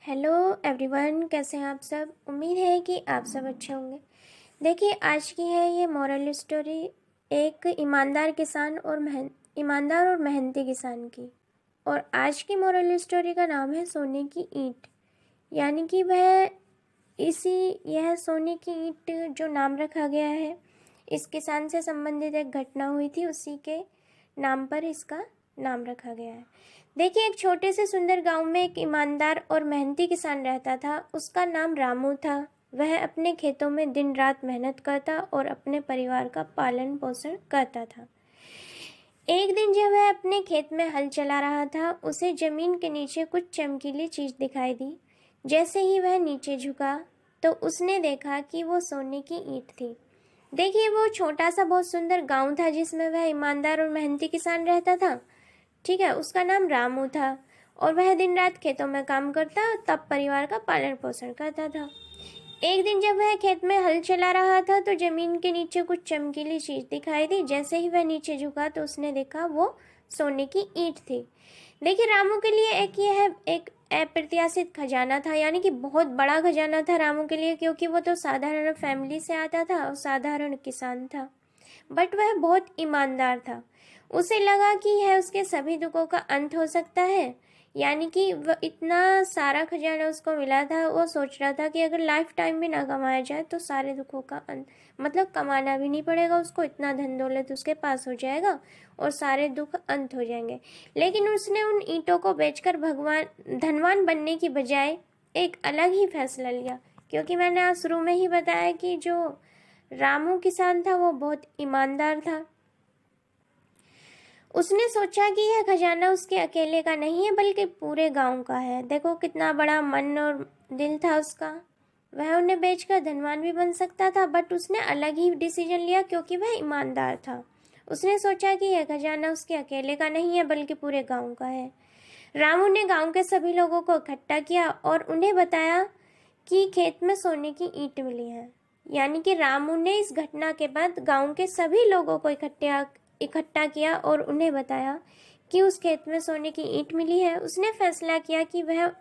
Hello everyone, कैसे हैं आप सब। उम्मीद है कि आप सब अच्छे होंगे। देखिए, आज की है ये मॉरल स्टोरी एक ईमानदार और मेहनती किसान की। और आज की मॉरल स्टोरी का नाम है सोने की ईंट। यानी कि यह सोने की ईंट जो नाम रखा गया है, इस किसान से संबंधित एक घटना हुई थी, उसी के नाम पर इसका नाम रखा गया है। देखिए, एक छोटे से सुंदर गांव में एक ईमानदार और मेहनती किसान रहता था। उसका नाम रामू था। वह अपने खेतों में दिन रात मेहनत करता और अपने परिवार का पालन पोषण करता था। एक दिन जब वह अपने खेत में हल चला रहा था, उसे जमीन के नीचे कुछ चमकीली चीज दिखाई दी। जैसे ही वह नीचे झुका तो उसने देखा कि वो सोने की ईंट थी। देखिए, वो छोटा सा बहुत सुंदर गांव था जिसमें वह ईमानदार और मेहनती किसान रहता था। ठीक है, उसका नाम रामू था और वह दिन रात खेतों में काम करता तब परिवार का पालन पोषण करता था। एक दिन जब वह खेत में हल चला रहा था तो जमीन के नीचे कुछ चमकीली चीज दिखाई दी। जैसे ही वह नीचे झुका तो उसने देखा वो सोने की ईंट थी। देखिए, रामू के लिए यह एक अप्रत्याशित खजाना था, यानी कि बहुत बड़ा खजाना था रामू के लिए, क्योंकि वो तो साधारण फैमिली से आता था और साधारण किसान था। बट वह बहुत ईमानदार था। उसे लगा कि यह उसके सभी दुखों का अंत हो सकता है। यानी कि वह इतना सारा खजाना उसको मिला था, वो सोच रहा था कि अगर लाइफ टाइम भी ना कमाया जाए तो सारे दुखों का अंत, मतलब कमाना भी नहीं पड़ेगा उसको, इतना धन दौलत उसके पास हो जाएगा और सारे दुख अंत हो जाएंगे। लेकिन उसने उन ईंटों को बेचकर धनवान बनने की बजाय एक अलग ही फैसला लिया। क्योंकि मैंने आज शुरू में ही बताया कि जो रामू किसान था वो बहुत ईमानदार था। उसने सोचा कि यह खजाना उसके अकेले का नहीं है बल्कि पूरे गांव का है। देखो कितना बड़ा मन और दिल था उसका। वह उन्हें बेचकर धनवान भी बन सकता था, बट उसने अलग ही डिसीजन लिया क्योंकि वह ईमानदार था। उसने सोचा कि यह खजाना उसके अकेले का नहीं है बल्कि पूरे गांव का है। रामू ने गांव के सभी लोगों को इकट्ठा किया और उन्हें बताया कि खेत में सोने की ईंट मिली है। यानी कि रामू ने इस घटना के बाद गांव के सभी लोगों को इकट्ठा किया और उन्हें बताया कि उस खेत में सोने की ईंट मिली है। उसने फैसला किया कि वह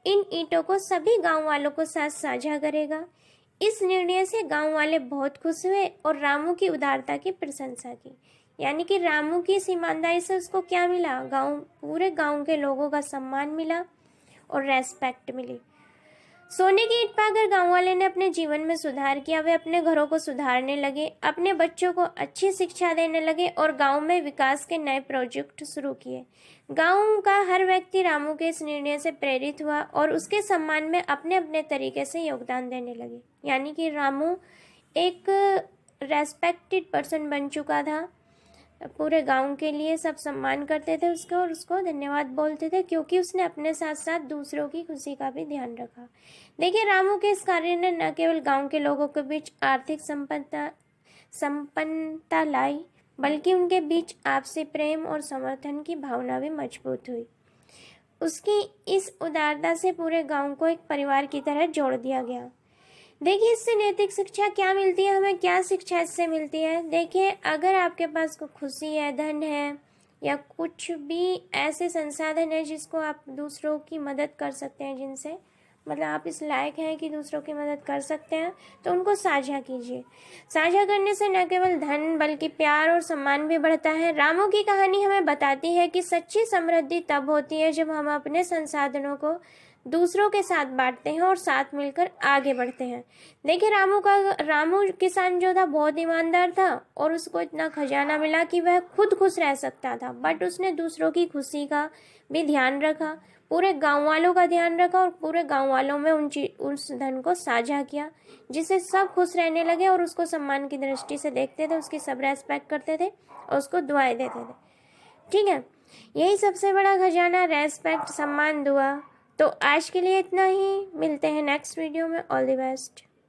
इन ईंटों को सभी गांव वालों को साथ साझा करेगा। इस निर्णय से गांव वाले बहुत खुश हुए और रामू की उदारता की प्रशंसा की। यानी कि रामू की इस ईमानदारी से उसको क्या मिला, पूरे गांव के लोगों का सम्मान मिला और रेस्पेक्ट मिली। सोने की ईंट पाकर गांव वाले ने अपने जीवन में सुधार किया। वे अपने घरों को सुधारने लगे, अपने बच्चों को अच्छी शिक्षा देने लगे और गांव में विकास के नए प्रोजेक्ट शुरू किए। गांव का हर व्यक्ति रामू के इस निर्णय से प्रेरित हुआ और उसके सम्मान में अपने अपने तरीके से योगदान देने लगे। यानी कि रामू एक रेस्पेक्टेड पर्सन बन चुका था। पूरे गांव के लिए सब सम्मान करते थे उसको और उसको धन्यवाद बोलते थे, क्योंकि उसने अपने साथ साथ दूसरों की खुशी का भी ध्यान रखा। देखिए, रामू के इस कार्य ने न केवल गांव के लोगों के बीच आर्थिक संपन्नता लाई, बल्कि उनके बीच आपसी प्रेम और समर्थन की भावना भी मजबूत हुई। उसकी इस उदारता से पूरे गांव को एक परिवार की तरह जोड़ दिया गया। देखिए, इससे नैतिक शिक्षा क्या मिलती है, हमें क्या शिक्षा इससे मिलती है। देखिए, अगर आपके पास कोई खुशी है, धन है या कुछ भी ऐसे संसाधन है जिसको आप दूसरों की मदद कर सकते हैं, जिनसे मतलब आप इस लायक हैं कि दूसरों की मदद कर सकते हैं, तो उनको साझा कीजिए। साझा करने से न केवल धन बल्कि प्यार और सम्मान भी बढ़ता है। रामू की कहानी हमें बताती है कि सच्ची समृद्धि तब होती है जब हम अपने संसाधनों को दूसरों के साथ बांटते हैं और साथ मिलकर आगे बढ़ते हैं। देखिए, रामू किसान जो था बहुत ईमानदार था और उसको इतना खजाना मिला कि वह खुद खुश रह सकता था, बट उसने दूसरों की खुशी का भी ध्यान रखा, पूरे गांव वालों का ध्यान रखा और पूरे गांव वालों में उस धन को साझा किया, जिससे सब खुश रहने लगे और उसको सम्मान की दृष्टि से देखते थे, उसकी सब रेस्पेक्ट करते थे और उसको दुआएं देते थे। ठीक है, यही सबसे बड़ा खजाना, रेस्पेक्ट, सम्मान, दुआ। तो आज के लिए इतना ही, मिलते हैं नेक्स्ट वीडियो में। All the best.